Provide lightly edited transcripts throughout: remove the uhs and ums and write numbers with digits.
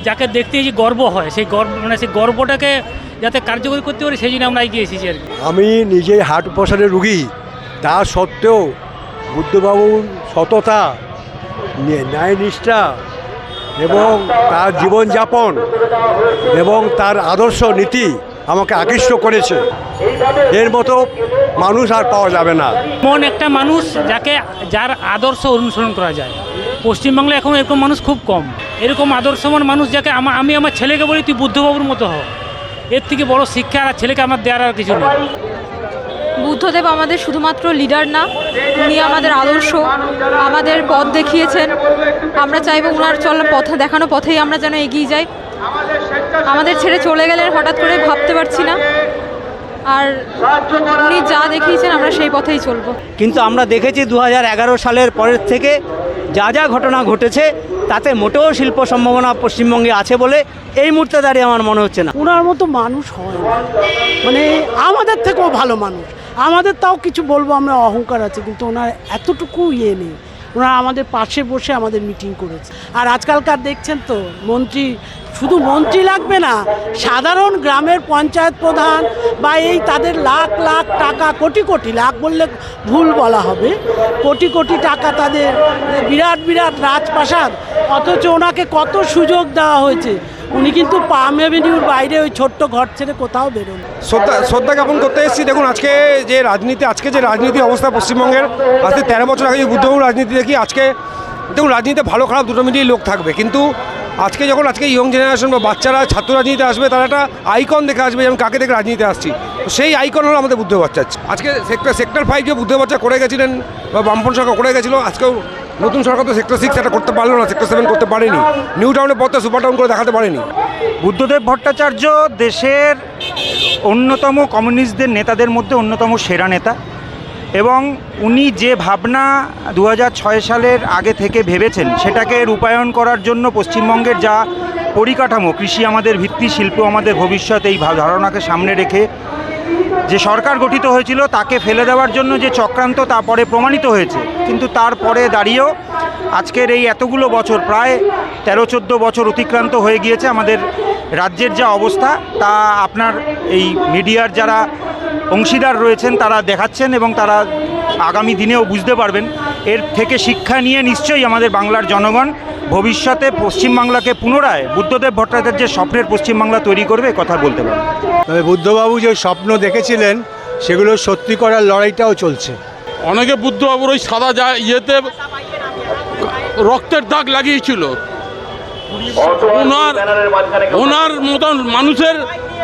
যাকে দেখতে যে গর্ব হয়, সেই গর্ব সেই গর্বটাকে যাতে কার্যকরী করতে পারি সেই জন্য আমরা এগিয়ে এসেছি আর কি। আমি নিজেই হার্ট অপারেশনের রুগী, তা সত্ত্বেও বুদ্ধবাবুর সততা, ন্যায়নিষ্ঠা এবং তার জীবনযাপন এবং তার আদর্শ নীতি আমাকে আকৃষ্ট করেছে। এর মতো মানুষ আর পাওয়া যাবে না। এমন একটা মানুষ যার আদর্শ অনুসরণ করা যায়, পশ্চিমবাংলায় এখন এরকম মানুষ খুব কম। এরকম আদর্শবান মানুষ যাকে আমি আমার ছেলেকে বলি তুই বুদ্ধবাবুর মতো হ, এর থেকে বড় শিক্ষা আর ছেলেকে আমার দেওয়ার আর কিছু নেই। বুদ্ধদেব আমাদের শুধুমাত্র লিডার না, উনি আমাদের আদর্শ, আমাদের পথ দেখিয়েছেন। আমরা চাইবো ওনার পথে দেখানো পথেই আমরা যেন এগিয়ে যাই। আমাদের ছেড়ে চলে গেলেন হঠাৎ করে, ভাবতে পারছি না। আর উনি যা দেখিয়েছেন আমরা সেই পথেই চলবো। কিন্তু আমরা দেখেছি 2011 সালের পরের থেকে যা যা ঘটনা ঘটেছে তাতে মোটেও শিল্প সম্ভাবনা পশ্চিমবঙ্গে আছে বলে এই মুহূর্তে দাঁড়িয়ে আমার মনে হচ্ছে না। ওনার মতো মানুষ হয় না, মানে আমাদের থেকেও ভালো মানুষ। আমাদের তাও কিছু বলবো, আমরা অহংকার আছে, কিন্তু ওনার এতটুকু নেই। ওনারা আমাদের পাশে বসে আমাদের মিটিং করেছে। আর আজকালকার দেখছেন তো মন্ত্রী, শুধু মন্ত্রী লাগবে না, সাধারণ গ্রামের পঞ্চায়েত প্রধান বা এই তাদের লাখ লাখ টাকা, কোটি কোটি, লাখ বললে ভুল বলা হবে, কোটি কোটি টাকা তাদের, বিরাট বিরাট রাজপ্রাসাদ, অথচ ওনাকে কত সুযোগ দেওয়া হয়েছে। উনি কিন্তু পাম এভিনিউর বাইরে ওই ছোট্ট ঘর ছেড়ে কোথাও বেরোন। শ্রদ্ধা জ্ঞাপন করতে এসেছি। দেখুন আজকে যে রাজনীতি অবস্থা পশ্চিমবঙ্গের, আজকে 13 বছর আগে যে বুদ্ধবাবুর রাজনীতি দেখি, আজকে দেখুন রাজনীতিতে ভালো খারাপ দুটো মিলিয়ে লোক থাকবে, কিন্তু আজকে ইয়ং জেনারেশন বা বাচ্চারা ছাত্র রাজনীতিতে আসবে, তারা একটা আইকন দেখে আসবে, যেমন কাকে দেখে রাজনীতিতে আসছি, তো সেই আইকন হলো আমাদের বুদ্ধদেব ভট্টাচার্য। আজকে সেক্টর 5 যে বুদ্ধদেব ভট্টাচার্য করে গেছিলেন বা বামপন সরকার করে গেছিলো, আজকেও নতুন সরকার তো সেক্টর 6 এটা করতে পারলো না, সেক্টর 7 করতে পারেনি, নিউ টাউনের পথে সুপার টাউন করে দেখাতে পারেনি। বুদ্ধদেব ভট্টাচার্য দেশের অন্যতম কমিউনিস্টদের নেতাদের মধ্যে অন্যতম সেরা নেতা, এবং উনি যে ভাবনা 2006 সালের আগে থেকে ভেবেছেন সেটাকে রূপায়ণ করার জন্য পশ্চিমবঙ্গের যা পরিকাঠামো, কৃষি আমাদের ভিত্তি, শিল্প আমাদের ভবিষ্যৎ, এই ধারণাকে সামনে রেখে যে সরকার গঠিত হয়েছিল তাকে ফেলে দেওয়ার জন্য যে চক্রান্ত, তারপরে প্রমাণিত হয়েছে। কিন্তু তারপরে দাঁড়িয়েও আজকের এই এতগুলো বছর, প্রায় 13-14 বছর অতিক্রান্ত হয়ে গিয়েছে, আমাদের রাজ্যের যা অবস্থা তা আপনার এই মিডিয়ার যারা অংশীদার রয়েছেন তারা দেখাচ্ছেন, এবং তারা আগামী দিনেও বুঝতে পারবেন। এর থেকে শিক্ষা নিয়ে নিশ্চয়ই আমাদের বাংলার জনগণ ভবিষ্যতে পশ্চিমবাংলাকে পুনরায় বুদ্ধদেব ভট্টাচার্যের স্বপ্নের পশ্চিমবাংলা তৈরি করবে, কথা বলতে পারবে। তবে বুদ্ধবাবু যে স্বপ্ন দেখেছিলেন সেগুলো সত্যি করার লড়াইটাও চলছে। অনেকে বুদ্ধবাবুর ওই সাদা ইয়েতে রক্তের দাগ লাগিয়েছিল। ওনার মতন মানুষের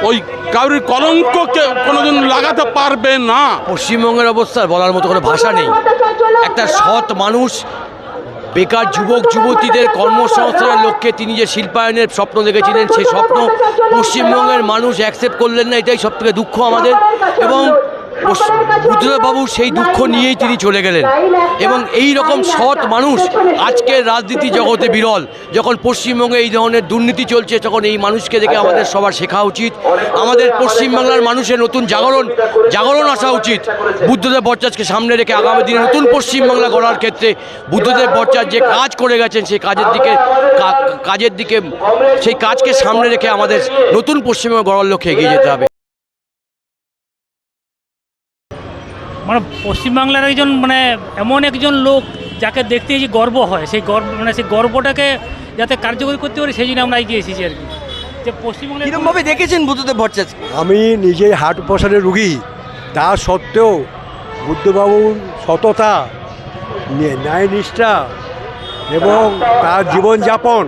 ওই কারোর কলঙ্ককে কোনোদিন লাগাতে পারবে না। পশ্চিমবঙ্গের অবস্থা বলার মতো কোনো ভাষা নেই। একটা সৎ মানুষ, বেকার যুবক যুবতীদের কর্মসংস্থানের লক্ষ্যে তিনি যে শিল্পায়নের স্বপ্ন দেখেছিলেন, সেই স্বপ্ন পশ্চিমবঙ্গের মানুষ অ্যাকসেপ্ট করলেন না, এটাই সবথেকে দুঃখ আমাদের। এবং বুদ্ধদেববাবু সেই দুঃখ নিয়েই তিনি চলে গেলেন। এবং এই রকম সৎ মানুষ আজকের রাজনীতি জগতে বিরল। যখন পশ্চিমবঙ্গে এই ধরনের দুর্নীতি চলছে, তখন এই মানুষকে দেখে আমাদের সবার শেখা উচিত। আমাদের পশ্চিমবাংলার মানুষের নতুন জাগরণ আসা উচিত। বুদ্ধদেব ভট্টাচার্যকে সামনে রেখে আগামী দিনে নতুন পশ্চিমবাংলা গড়ার ক্ষেত্রে বুদ্ধদেব ভট্টাচার্য যে কাজ করে গেছেন, সেই কাজের দিকে সেই কাজকে সামনে রেখে আমাদের নতুন পশ্চিমবঙ্গ গড়ার লক্ষ্যে এগিয়ে যেতে হবে। পশ্চিমবাংলার এমন একজন লোক যাকে দেখতে যে গর্ব হয়, সেই গর্বটাকে যাতে কার্যকরী করতে পারি সেই জন্য আমরা এগিয়ে এসেছি আর কি। যে পশ্চিমবাংলা কিরমভাবে দেখেছেন বুদ্ধদেব ভট্টাচার্য? আমি নিজেই হার্ট অপারেশনের রুগী, তা সত্ত্বেও বুদ্ধবাবুর সততা, ন্যায়নিষ্ঠা এবং তার জীবনযাপন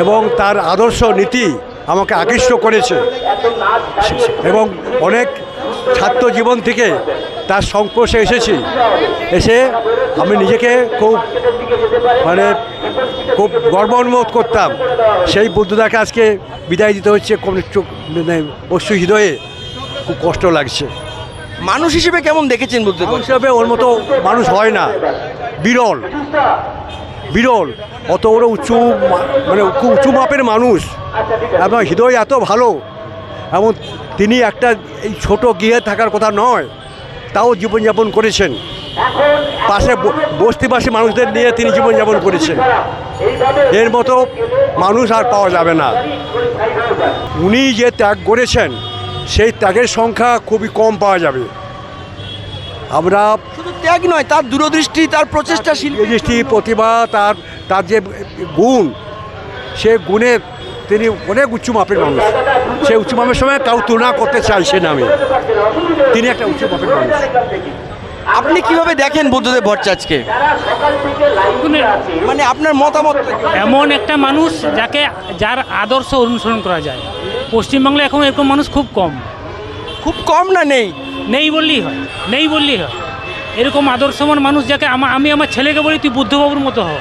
এবং তার আদর্শ নীতি আমাকে আকৃষ্ট করেছে। এবং অনেক ছাত্র জীবন থেকে তার সংস্পর্শে এসে আমি নিজেকে খুব গর্ব অনুভব করতাম। সেই বুদ্ধদাকে আজকে বিদায় দিতে হচ্ছে, অশ্রু হৃদয়ে খুব কষ্ট লাগছে। মানুষ হিসেবে কেমন দেখেছেন বুদ্ধদেব হিসাবে? ওর মতো মানুষ হয় না, বিরল। অত বড় খুব উঁচু মাপের মানুষ, এবং হৃদয় এত ভালো। এবং তিনি একটা এই ছোট গৃহে থাকার কথা নয়, তাও জীবনযাপন করেছেন। পাশে বস্তিবাসী মানুষদের নিয়ে তিনি জীবনযাপন করেছেন। এর মতো মানুষ আর পাওয়া যাবে না। উনি যে ত্যাগ করেছেন সেই ত্যাগের সংখ্যা খুবই কম পাওয়া যাবে। আমরা শুধু ত্যাগ নয়, তার দূরদৃষ্টি, তার প্রচেষ্টা, দৃষ্টি, প্রতিভা, তার যে গুণ, সে গুণে তিনি অনেক উচ্চ মাপের মানুষ। সেই উচ্চ মাপের সময় কাউ তুলনা করতে চাইছেন আমি, তিনি একটা উচ্চ মাপের মানুষ। আপনি কিভাবে দেখেন বুদ্ধদেব ভট্টাচার্যকে? মানে আপনার মতামত। এমন একটা মানুষ যার আদর্শ অনুসরণ করা যায়। পশ্চিমবাংলায় এখন এরকম মানুষ খুব কম। খুব কম না নেই? নেই বললেই হয়, নেই বললেই হয়। এরকম আদর্শমান মানুষ যাকে আমি আমার ছেলেকে বলি তুই বুদ্ধবাবুর মতো হও।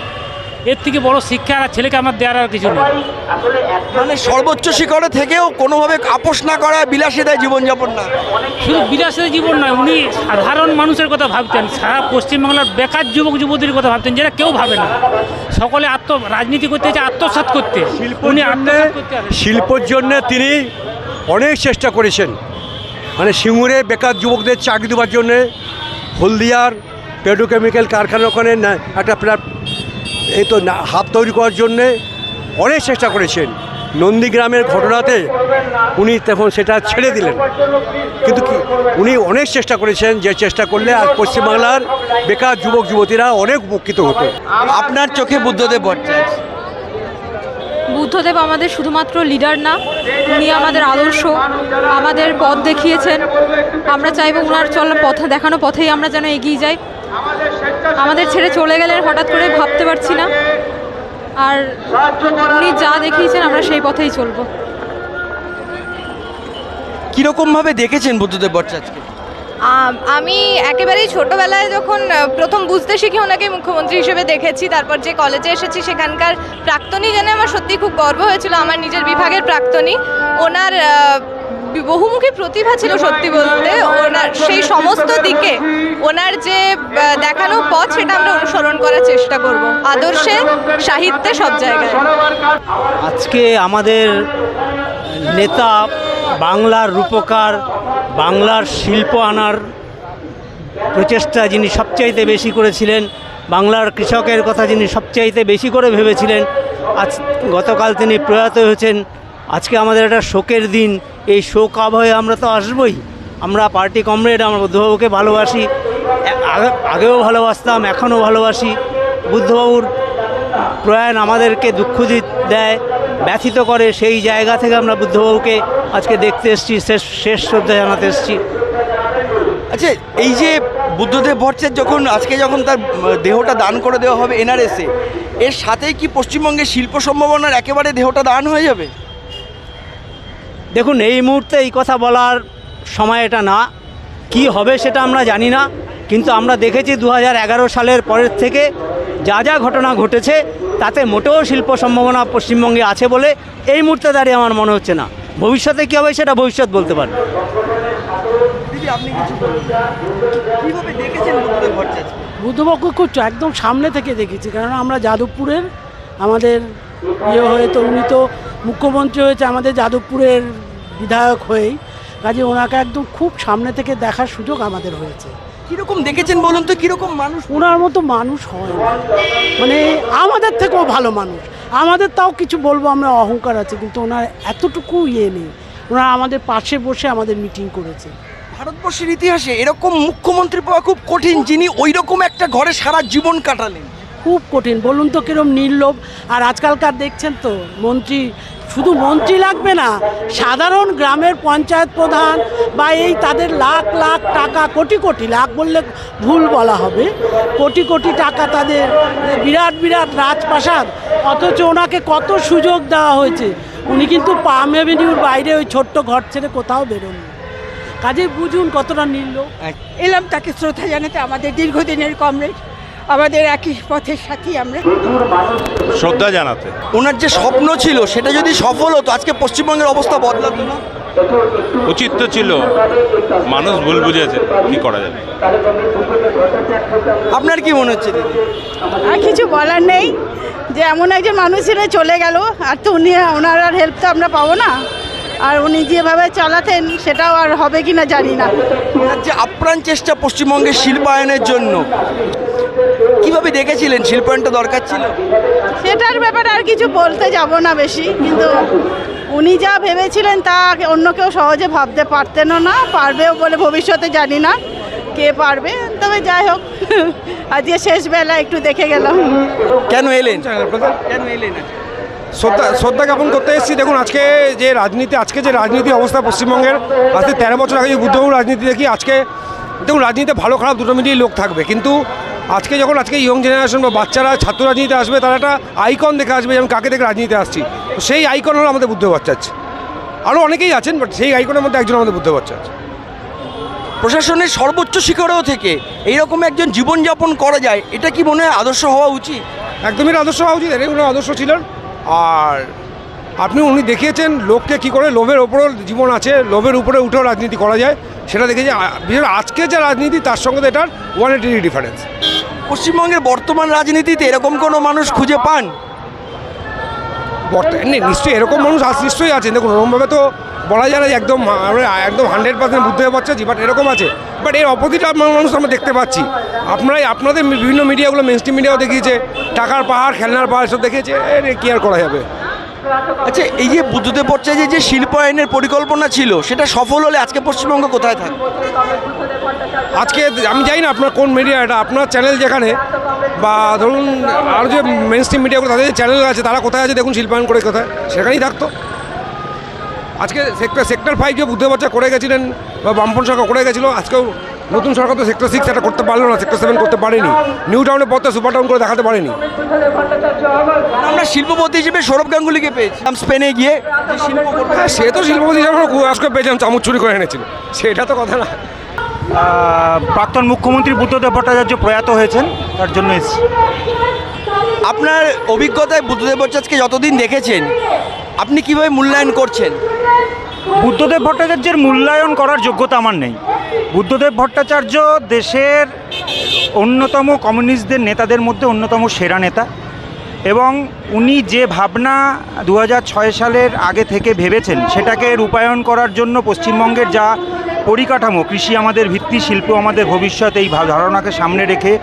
এর থেকে বড় শিক্ষা আর ছেলেকে আমার দেওয়ার আর কিছু নেই। মানে সর্বোচ্চ শিখরে থেকেও কোনোভাবে আপোষ না করা, বিলাসিতায় জীবনযাপন না। শুধু বিলাসিতা জীবন নয়, উনি সাধারণ মানুষের কথা ভাবতেন। সারা পশ্চিমবাংলার বেকার যুবক যুবতীর কথা ভাবতেন, যেটা কেউ ভাবে না। সকলে রাজনীতি করতে চায় আত্মসাৎ করতে। উনি আত্মসাৎ করতে শিল্পর জন্য তিনি অনেক চেষ্টা করেছেন। মানে সিঙ্গুরে বেকার যুবকদের চাকরি দেওয়ার জন্যে হলদিয়ার পেট্রোকেমিক্যাল কারখানার ওখানে একটা এই তো হাব তৈরি করার জন্যে অনেক চেষ্টা করেছেন। নন্দীগ্রামের ঘটনাতে উনি তখন সেটা ছেড়ে দিলেন, কিন্তু উনি অনেক চেষ্টা করেছেন, যে চেষ্টা করলে আজ পশ্চিমবাংলার বেকার যুবক যুবতীরা অনেক উপকৃত হতো। আপনার চোখে বুদ্ধদেব ভট্টাচার্য? বুদ্ধদেব আমাদের শুধুমাত্র লিডার না, উনি আমাদের আদর্শ, আমাদের পথ দেখিয়েছেন। আমরা চাইবো ওনার দেখানো পথেই আমরা যেন এগিয়ে যাই। আমাদের ছেড়ে চলে গেলেন হঠাৎ করে, ভাবতে পারছি না। আর উনি যা দেখিয়েছেন আমরা সেই পথেই চলবো। কীরকমভাবে দেখেছেন বুদ্ধদেব ভট্টাচার্যকে? আমি একেবারেই ছোটোবেলায় যখন প্রথম বুঝতে শিখি ওনাকে মুখ্যমন্ত্রী হিসেবে দেখেছি। তারপর যে কলেজে এসেছি সেখানকার প্রাক্তনী জেনে আমার সত্যি খুব গর্ব হয়েছিল। আমার নিজের বিভাগের প্রাক্তনী, ওনার বহুমুখী প্রতিভা ছিল সত্যি বলতে। ওনার সেই সমস্ত দিকে ওনার যে দেখানো পথ সেটা আমরা অনুসরণ করার চেষ্টা করব, আদর্শে, সাহিত্যে, সব জায়গায়। আজকে আমাদের নেতা বাংলার রূপকার, বাংলার শিল্প আনার প্রচেষ্টা যিনি সবচাইতে বেশি করেছিলেন, বাংলার কৃষকের কথা যিনি সবচাইতে বেশি করে ভেবেছিলেন, আজ গতকাল তিনি প্রয়াত হয়েছেন। আজকে আমাদের একটা শোকের দিন। এই শোক আবহে আমরা তো আসবই। আমরা পার্টি কমরেড, আমরা বুদ্ধবাবুকে ভালোবাসি, আগেও ভালোবাসতাম, এখনও ভালোবাসি। বুদ্ধবাবুর প্রয়াণ আমাদেরকে দুঃখ দেয়, ব্যথিত করে। সেই জায়গা থেকে আমরা বুদ্ধবাবুকে আজকে দেখতে এসেছি, শেষ শ্রদ্ধা জানাতে এসেছি। আচ্ছা, এই যে বুদ্ধদেব ভট্টাচার্য যখন তার দেহটা দান করে দেওয়া হবে এনআরএসে, এর সাথেই কি পশ্চিমবঙ্গের শিল্প সম্ভাবনার একেবারে দেহটা দান হয়ে যাবে? দেখুন, এই মুহূর্তে এই কথা বলার সময় এটা না। কি হবে সেটা আমরা জানি না, কিন্তু আমরা দেখেছি 2011 সালের পরের থেকে যা ঘটনা ঘটেছে তাতে মোটেও শিল্প সম্ভাবনা পশ্চিমবঙ্গে আছে বলে এই মুহূর্তে দাঁড়িয়ে আমার মনে হচ্ছে না। ভবিষ্যতে কী হবে সেটা ভবিষ্যৎ বলতে পারবে। দিদি, আপনি কিছু কীভাবে দেখেছেন বুদ্ধদেব ভট্টাচার্য? বুদ্ধবাবুকে খুব একদম সামনে থেকে দেখেছি, কারণ আমরা যাদবপুরের আমাদের তো উনি তো মুখ্যমন্ত্রী হয়েছে আমাদের যাদবপুরের বিধায়ক হয়েই, কাজে ওনাকে একদম খুব সামনে থেকে দেখার সুযোগ আমাদের হয়েছে। কীরকম দেখেছেন বলুন তো? কীরকম মানুষ? ওনার মতো মানুষ হয় না, মানে আমাদের থেকেও ভালো মানুষ। আমাদের তাও কিছু বলবো, আমরা অহংকার আছে, কিন্তু ওনার এতটুকু নেই। ওনারা আমাদের পাশে বসে আমাদের মিটিং করেছে। ভারতবর্ষের ইতিহাসে এরকম মুখ্যমন্ত্রী পাওয়া খুব কঠিন, যিনি ওই রকম একটা ঘরে সারা জীবন কাটালেন। খুব কঠিন, বলুন তো কিরম নির্লোভ। আর আজকালকার দেখছেন তো মন্ত্রী, শুধু মন্ত্রী লাগবে না, সাধারণ গ্রামের পঞ্চায়েত প্রধান বা এই তাদের লাখ লাখ টাকা, কোটি কোটি, লাখ বললে ভুল বলা হবে, কোটি কোটি টাকা তাদের, বিরাট বিরাট রাজপ্রাসাদ, অথচ ওনাকে কত সুযোগ দেওয়া হয়েছে। উনি কিন্তু পাম এভিনিউর বাইরে ওই ছোট্ট ঘর ছেড়ে কোথাও বেরোননি। কাজে বুঝুন কতটা নির্লোভ। এলাম তাকে শ্রদ্ধা জানাতে, আমাদের দীর্ঘদিনের কমরেড, আমাদের একই পথের সাথী, আমরা শ্রদ্ধা জানাতে। ওনার যে স্বপ্ন ছিল সেটা যদি সফল হতো, আজকে পশ্চিমবঙ্গের অবস্থা বদলাতো না? উচিত তো ছিল, মানুষ ভুল বুঝেছে, কি করা যাবে। আপনার কি মনে হচ্ছে দিদি? আর কিছু বলার নেই, যে এমন একজন মানুষ ছিল চলে গেল, আর তো ওনার আর হেল্প তো আমরা পাবো না। আর উনি যেভাবে চালাতেন সেটাও আর হবে কিনা জানি না। যে আপ্রাণ চেষ্টা পশ্চিমবঙ্গের শিল্পায়নের জন্য, কিভাবে দেখেছিলেন শিল্পায়নটা দরকার ছিল? সেটার ব্যাপারে আর কিছু বলতে যাব না বেশি, কিন্তু উনি যা ভেবেছিলেন তা অন্য কেউ সহজে ভাবতে পারতেনও না, পারবেও বলে ভবিষ্যতে জানি না কে পারবে। তবে যাই হোক, আজকে শেষ বেলা একটু দেখে গেলাম। কেন এলেন? শ্রদ্ধা জ্ঞাপন করতে এসেছি। দেখুন আজকে যে রাজনীতি অবস্থা পশ্চিমবঙ্গের, আজকে 13 বছর আগে যে বুদ্ধবাবুর রাজনীতি দেখি, আজকে দেখুন রাজনীতিতে ভালো খারাপ দুটো মিলিয়ে লোক থাকবে, কিন্তু আজকে ইয়ং জেনারেশন বা বাচ্চারা ছাত্র রাজনীতিতে আসবে, তারা একটা আইকন দেখে আসবে, যেমন কাকে দেখে রাজনীতিতে আসছি। তো সেই আইকন হলো আমাদের বুদ্ধ বাচ্চা। আরও অনেকেই আছেন, বাট সেই আইকনের মধ্যে একজন আমাদের বুদ্ধ বাচ্চা আছে। প্রশাসনের সর্বোচ্চ শিখরেও থেকে এইরকম একজন জীবনযাপন করা যায়, এটা কি মনে হয় আদর্শ হওয়া উচিত? একদমই আদর্শ হওয়া উচিত, এরকম আদর্শ ছিলেন। আর উনি দেখিয়েছেন লোককে কী করে লোভের ওপরও জীবন আছে, লোভের উপরে উঠেও রাজনীতি করা যায়, সেটা দেখেছি। বিশেষ আজকে যে রাজনীতি তার সঙ্গে এটার 180 ডিফারেন্স। পশ্চিমবঙ্গের বর্তমান রাজনীতিতে এরকম কোনো মানুষ খুঁজে পান? নিশ্চয়ই এরকম মানুষ নিশ্চয়ই আছেন। দেখুন ওরকমভাবে তো বলা যায় না যে একদম 100% বুদ্ধ হয়ে পাচ্ছে, বাট এরকম আছে। বাট এর অপোজিট মানুষ আমরা দেখতে পাচ্ছি। আপনাদের বিভিন্ন মিডিয়াগুলো, মেইনস্ট্রিম মিডিয়াও দেখিয়েছে টাকার পাহাড়, খেলনার পাহাড় সব দেখিয়েছে, কি আর করা যাবে। আচ্ছা, এই যে বুদ্ধদেব ভট্টাচার্যের যে শিল্পায়নের পরিকল্পনা ছিল, সেটা সফল হলে আজকে পশ্চিমবঙ্গ কোথায় থাকবে? আজকে আমি জানি না আপনার কোন মিডিয়া, এটা আপনার চ্যানেল যেখানে, বা ধরুন আরও যে মেইনস্ট্রিম মিডিয়াগুলো তাদের যে চ্যানেল আছে তারা কোথায় আছে দেখুন, শিল্পায়ন করে কোথায়, সেখানেই থাকতো। আজকে সেক্টর 5 যে বুদ্ধদেব ভট্টাচার্য করে গেছিলেন বা বামপন সরকার করে গেছিলো, আজকেও নতুন সরকার তো সেক্টর 6 এটা করতে পারলো না, সেক্টর 7 করতে পারেনি, নিউ টাউনের পথে সুপার টাউন করে দেখাতে পারেনি। আমরা শিল্পপতি হিসেবে সৌরভ গাঙ্গুলিকে পেয়েছি স্পেনে গিয়ে, হ্যাঁ সে তো শিল্পপতি হিসাবে আজকে পেয়েছিলাম, চামচ চুরি করে এনেছিল, সেটা তো কথা না। প্রাক্তন মুখ্যমন্ত্রী বুদ্ধদেব ভট্টাচার্য প্রয়াত হয়েছেন, তার জন্য এসেছি। আপনার অভিজ্ঞতায় বুদ্ধদেব ভট্টাচার্যকে যতদিন দেখেছেন, আপনি কিভাবে মূল্যায়ন করছেন? বুদ্ধদেব ভট্টাচার্যের মূল্যায়ন করার যোগ্যতা আমার নেই। বুদ্ধদেব ভট্টাচার্য দেশের অন্যতম কমিউনিস্টদের নেতাদের মধ্যে অন্যতম সেরা নেতা, এবং উনি যে ভাবনা 2006 সালের আগে থেকে ভেবেছেন সেটাকে রূপায়ণ করার জন্য পশ্চিমবঙ্গের যা পরিকাঠামো, কৃষি আমাদের ভিত্তি, শিল্প আমাদের ভবিষ্যৎ, এই ধারণাকে সামনে রেখে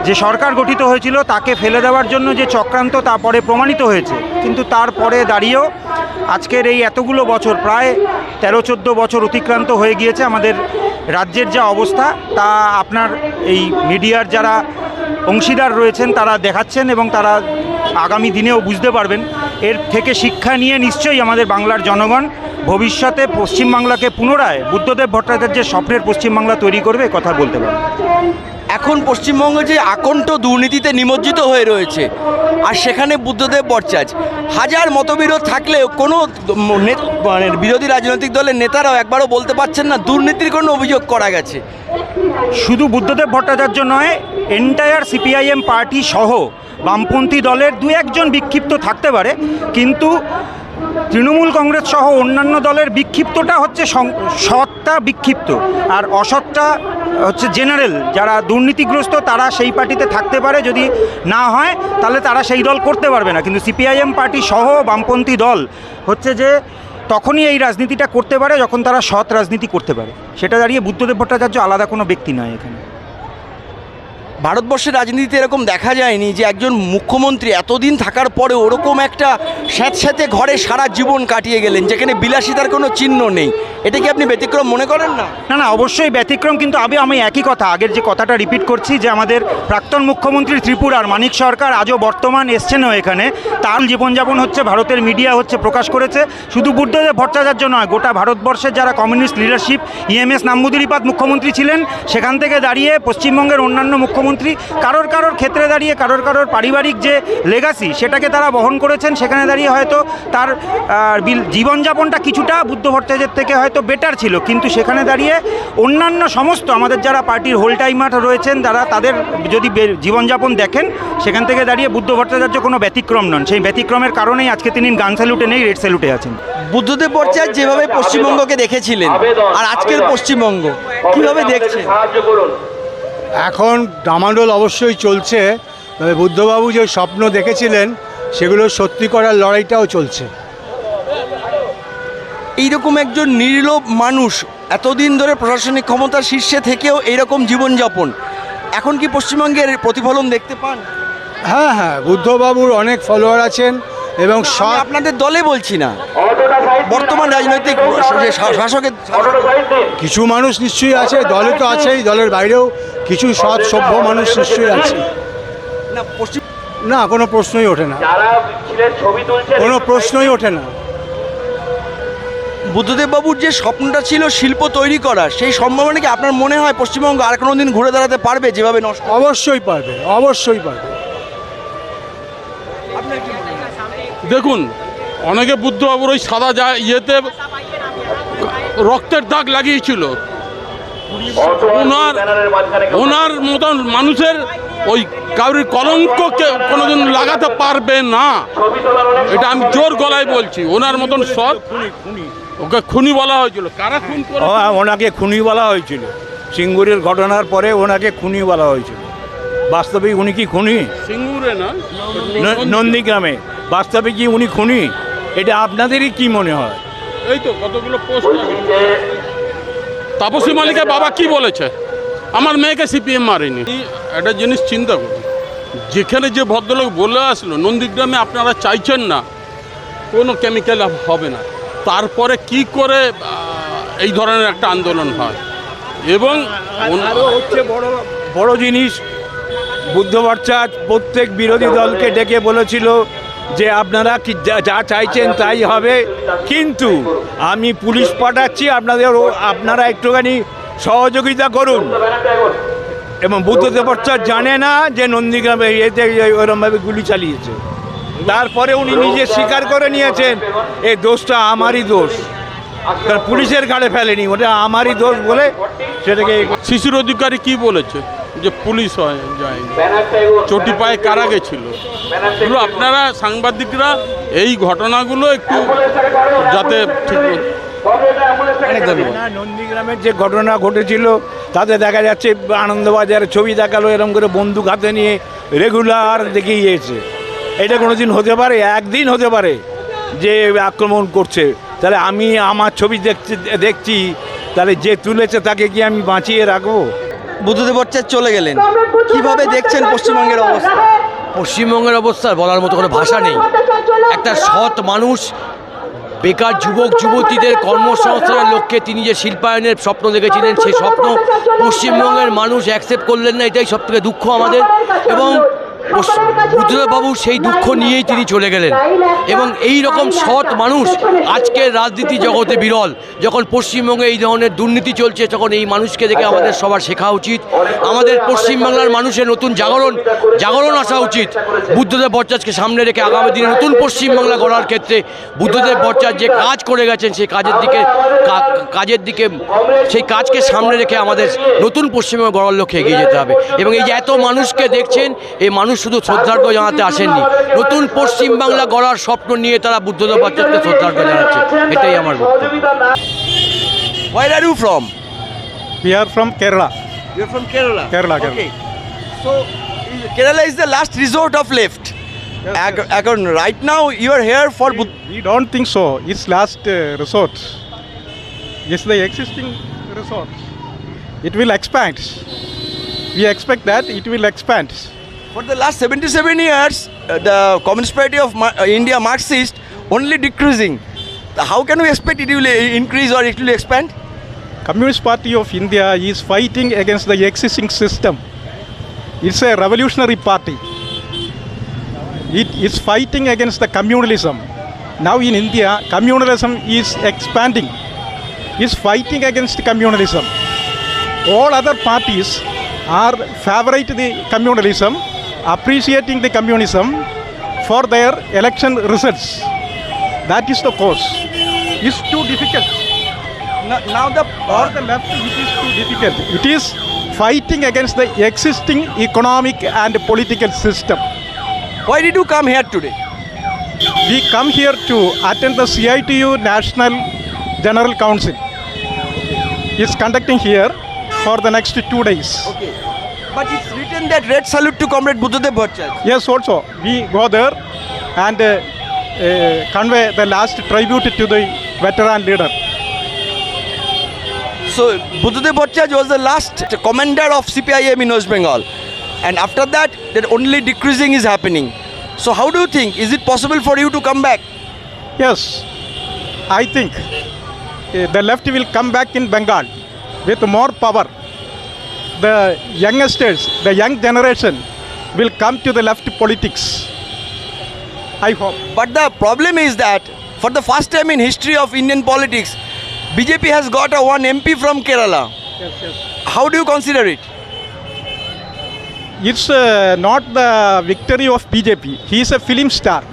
যে সরকার গঠিত হয়েছিল তাকে ফেলে দেওয়ার জন্য যে চক্রান্ত, তা পরে প্রমাণিত হয়েছে। কিন্তু তারপরে দাঁড়িয়েও আজকের এই এতগুলো বছর, প্রায় 13-14 বছর অতিক্রান্ত হয়ে গিয়েছে, আমাদের রাজ্যের যা অবস্থা তা আপনার এই মিডিয়ার যারা অংশীদার রয়েছেন তারা দেখাচ্ছেন, এবং তারা আগামী দিনেও বুঝতে পারবেন। এর থেকে শিক্ষা নিয়ে নিশ্চয়ই আমাদের বাংলার জনগণ ভবিষ্যতে পশ্চিমবাংলাকে পুনরায় বুদ্ধদেব ভট্টাচার্যের স্বপ্নের পশ্চিমবাংলা তৈরি করবে, কথা বলতে পারবে। এখন পশ্চিমবঙ্গ যে আকণ্ঠ দুর্নীতিতে নিমজ্জিত হয়ে রয়েছে, আর সেখানে বুদ্ধদেব ভট্টাচার্য, হাজার মতবিরোধ থাকলেও কোনো বিরোধী রাজনৈতিক দলের নেতারাও একবারও বলতে পারছেন না দুর্নীতির কোনো অভিযোগ করা গেছে। শুধু বুদ্ধদেব ভট্টাচার্য নয়, এন্টায়ার সিপিআইএম পার্টি সহ বামপন্থী দলের 2-1জন বিক্ষিপ্ত থাকতে পারে, কিন্তু তৃণমূল কংগ্রেস সহ অন্যান্য দলের বিক্ষিপ্তটা হচ্ছে সৎটা বিক্ষিপ্ত, আর অসৎটা হচ্ছে জেনারেল। যারা দুর্নীতিগ্রস্ত তারা সেই পার্টিতে থাকতে পারে, যদি না হয় তাহলে তারা সেই দল করতে পারবে না। কিন্তু সিপিআইএম পার্টি সহ বামপন্থী দল হচ্ছে যে তখনই এই রাজনীতিটা করতে পারে যখন তারা সৎ রাজনীতি করতে পারে। সেটা দাঁড়িয়ে বুদ্ধদেব ভট্টাচার্য আলাদা কোনো ব্যক্তি নয়। এখানে ভারতবর্ষের রাজনীতিতে এরকম দেখা যায়নি যে একজন মুখ্যমন্ত্রী এতদিন থাকার পরে ওরকম একটা স্যাঁতস্যাঁতে ঘরে সারা জীবন কাটিয়ে গেলেন, যেখানে বিলাসিতার কোনো চিহ্ন নেই। এটা কি আপনি ব্যতিক্রম মনে করেন না? না না, অবশ্যই ব্যতিক্রম, কিন্তু আমি একই কথা, আগের যে কথাটা রিপিট করছি, যে আমাদের প্রাক্তন মুখ্যমন্ত্রী ত্রিপুরার মানিক সরকার আজও বর্তমান এসছেনও এখানে, তার জীবনযাপন হচ্ছে, ভারতের মিডিয়া হচ্ছে প্রকাশ করেছে। শুধু বুদ্ধদেব ভট্টাচার্য নয়, গোটা ভারতবর্ষের যারা কমিউনিস্ট লিডারশিপ, ইএমএস নাম্বুদিরিপাদ মুখ্যমন্ত্রী ছিলেন, সেখান থেকে দাঁড়িয়ে পশ্চিমবঙ্গের অন্যান্য মুখ্যমন্ত্রী কারোর ক্ষেত্রে দাঁড়িয়ে কারোর পারিবারিক যে লেগাসি সেটাকে তারা বহন করেছেন। সেখানে দাঁড়িয়ে হয়তো তার জীবনযাপনটা কিছুটা বুদ্ধ ভট্টাচার্যের থেকে হয়তো বেটার ছিল, কিন্তু সেখানে দাঁড়িয়ে অন্যান্য সমস্ত আমাদের যারা পার্টির হোল টাইমার রয়েছেন, যারা তাদের যদি জীবনযাপন দেখেন, সেখান থেকে দাঁড়িয়ে বুদ্ধ ভট্টাচার্য কোনো ব্যতিক্রম নন। সেই ব্যতিক্রমের কারণেই আজকে তিনি গান স্যালুটে নেই, রেড স্যালুটে আছেন। বুদ্ধদেব ভট্টাচার্য যেভাবে পশ্চিমবঙ্গকে দেখেছিলেন, আর আজকের পশ্চিমবঙ্গ কীভাবে দেখছেন? এখন ডামাডোল অবশ্যই চলছে, তবে বুদ্ধবাবু যে স্বপ্ন দেখেছিলেন সেগুলো সত্যি করার লড়াইটাও চলছে। এইরকম একজন নির্লোভ মানুষ এতদিন ধরে প্রশাসনিক ক্ষমতার শীর্ষে থেকেও এইরকম জীবনযাপন, এখন কি পশ্চিমবঙ্গের প্রতিফলন দেখতে পান? হ্যাঁ হ্যাঁ, বুদ্ধবাবুর অনেক ফলোয়ার আছেন এবং আমি আপনাদের দলে বলছি না, বর্তমান রাজনৈতিক শাসকের কিছু মানুষ নিশ্চয়ই আছে, দলে তো আছেই, দলের বাইরেও কিছু সৎ সভ্য মানুষ নিশ্চয়ই আছে। না পশ্চিম না, কোনো প্রশ্নই ওঠে না, কোনো প্রশ্নই ওঠে না। বুদ্ধদেব বাবুর যে স্বপ্নটা ছিল শিল্প তৈরি করার, সেই সম্ভাবনা কি আপনার মনে হয় পশ্চিমবঙ্গ আর কোনো দিন ঘুরে দাঁড়াতে পারবে যেভাবে নষ্ট? অবশ্যই পারবে, অবশ্যই পারবে। দেখুন, অনেকে বুদ্ধবাবুর ওই সাদা ইয়েতে রক্তের দাগ লাগিয়েছিল। ওনার মতন মানুষের ওই কারোর কলঙ্ককে কোনোদিন লাগাতে পারবে না, এটা আমি জোর গলায় বলছি। ওনার মতন সৎ, ওকে খুনি বলা হয়েছিল। কারা খুন করে? ওনাকে খুনি বলা হয়েছিল, সিঙ্গুরের ঘটনার পরে ওনাকে খুনি বলা হয়েছিল। বাস্তবে উনি কি খুনি? সিঙ্গুরে না, নন্দীগ্রামে। বাস্তবে কি উনি খুনি? এটা আপনাদেরই কি মনে হয়? এই তো কতগুলো পোস্ট। তাপসী মালিকের বাবা কি বলেছে? আমার মেয়েকে সিপিএম মারেনি। একটা জিনিস চিন্তা করুন, যেখানে যে ভদ্রলোক বলে আসলো নন্দীগ্রামে আপনারা চাইছেন না কোনো কেমিক্যাল হবে না, তারপরে কি করে এই ধরনের একটা আন্দোলন হয়? এবং হচ্ছে বড় জিনিস, বুদ্ধ ভট্টাচার্য প্রত্যেক বিরোধী দলকে ডেকে বলেছিল যে আপনারা কি যা চাইছেন তাই হবে, কিন্তু আমি পুলিশ পাঠাচ্ছি, আপনারা একটুখানি সহযোগিতা করুন। এবং বুদ্ধদেব ভট্টাচার্য জানে না যে নন্দীগ্রামে এতে ওরমভাবে গুলি চালিয়েছে। তারপরে উনি নিজে স্বীকার করে নিয়েছেন এই দোষটা আমারই দোষ, কারণ পুলিশের ঘাড়ে ফেলেনি, ওটা আমারই দোষ বলে সেটাকে। শিশির অধিকারী কি বলেছে? যে পুলিশ হয় যায়নি, চটি পায়ে কারা গেছিল। এগুলো আপনারা সাংবাদিকরা এই ঘটনাগুলো একটু যাতে ঠিক। নন্দীগ্রামের যে ঘটনা ঘটেছিল তাতে দেখা যাচ্ছে আনন্দবাজারের ছবি দেখালো, এরকম করে বন্দুক হাতে নিয়ে রেগুলার দেখিয়েছে। এটা কোনো দিন হতে পারে? একদিন হতে পারে যে আক্রমণ করছে, তাহলে আমি আমার ছবি দেখছি, তাহলে যে তুলেছে তাকে কি আমি বাঁচিয়ে রাখবো? বুদ্ধদেব ভট্টাচার্য চলে গেলেন, কিভাবে দেখছেন পশ্চিমবঙ্গের অবস্থা? পশ্চিমবঙ্গের অবস্থা বলার মতো কোনো ভাষা নেই। একটা সৎ মানুষ, বেকার যুবক যুবতীদের কর্মসংস্থানের লক্ষ্যে তিনি যে শিল্পায়নের স্বপ্ন দেখেছিলেন, সেই স্বপ্ন পশ্চিমবঙ্গের মানুষ অ্যাকসেপ্ট করলেন না, এটাই সবথেকে দুঃখ আমাদের। এবং বুদ্ধদেববাবু সেই দুঃখ নিয়েই তিনি চলে গেলেন। এবং এই রকম সৎ মানুষ আজকের রাজনীতি জগতে বিরল। যখন পশ্চিমবঙ্গে এই ধরনের দুর্নীতি চলছে, তখন এই মানুষকে দেখে আমাদের সবার শেখা উচিত। আমাদের পশ্চিমবাংলার মানুষের নতুন জাগরণ আসা উচিত। বুদ্ধদেব ভট্টাচার্যকে সামনে রেখে আগামী দিনে নতুন পশ্চিমবাংলা গড়ার ক্ষেত্রে বুদ্ধদেব ভট্টাচার্য যে কাজ করে গেছেন, সেই কাজের দিকে সেই কাজকে সামনে রেখে আমাদের নতুন পশ্চিমবঙ্গ গড়ার লক্ষ্যে এগিয়ে যেতে হবে। এবং এই যে এত মানুষকে দেখছেন, এই মানুষ শুধু শ্রদ্ধার্ঘ্য জানাতে আসেননি, নতুন পশ্চিমবাংলা গড়ার স্বপ্ন নিয়ে তারা বুদ্ধদেব ভট্টাচার্যকে শ্রদ্ধার্ঘ্য জানাচ্ছে। এটাই আমার বক্তব্য। Where are you from? We are from Kerala. You're from Kerala? Kerala. Okay. So, Kerala is the last resort of left. Right now, you are here for... We don't think so. It's last resort. It's the existing resort. It will expand. We expect that it will expand. For the last 77 years, the Communist Party of India, Marxist, only decreasing. How can we expect it will increase or it will expand? Communist Party of India is fighting against the existing system. It's a revolutionary party. It is fighting against the communalism. Now in India, communalism is expanding. It's fighting against communalism. All other parties are favorite the communalism, appreciating the communism for their election results. That is the cause. It's too difficult. Now for the left, it is too difficult. It is fighting against the existing economic and political system. Why did you come here today? We come here to attend the CITU National General Council. It's conducting here for the next 2 days. Okay. But it's written that red salute to Comrade Buddhadev Bhattacharya. Yes, also. We go there and convey the last tribute to the veteran leader. So Buddhadev Bhattacharya was the last commander of CPIM in West Bengal, and after that, that only decreasing is happening. So how do you think? Is it possible for you to come back? Yes, I think the left will come back in Bengal with more power. The youngsters, the young generation will come to the left politics. I hope. But the problem is that for the first time in history of Indian politics, BJP has got a one MP from Kerala. Yes, yes. How do you consider it? It's not the victory of BJP. He is a film star.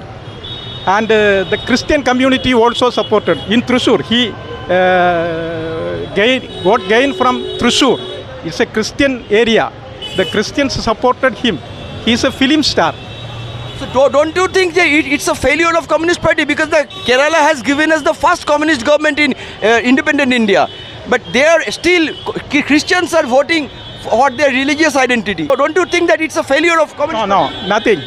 And the Christian community also supported. In Thrissur, he got gain from Thrissur. It's a Christian area. The Christians supported him. He's a film star. So don't you think that it's a failure of Communist Party, because the Kerala has given us the first communist government in independent India, but there still Christians are voting for their religious identity. So don't you think that it's a failure of Communist No, Party? nothing.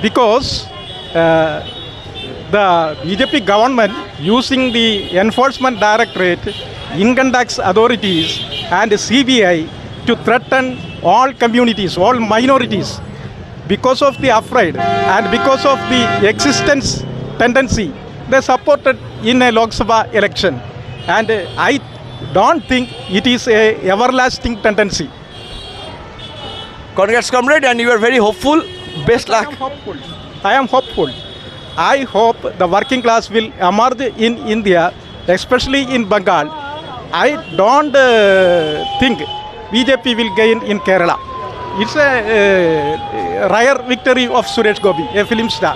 Because the BJP government using the enforcement directorate, income tax authorities and CBI to threaten all communities, all minorities. Because of the afraid and because of the existence tendency, they supported in a Lok Sabha election. And I don't think it is a everlasting tendency. Congrats, comrade, and you are very hopeful. Best luck. I am hopeful. I hope the working class will emerge in India, especially in Bengal. I don't think BJP will gain in Kerala. It's a rare victory of Suresh Gopi, a film star.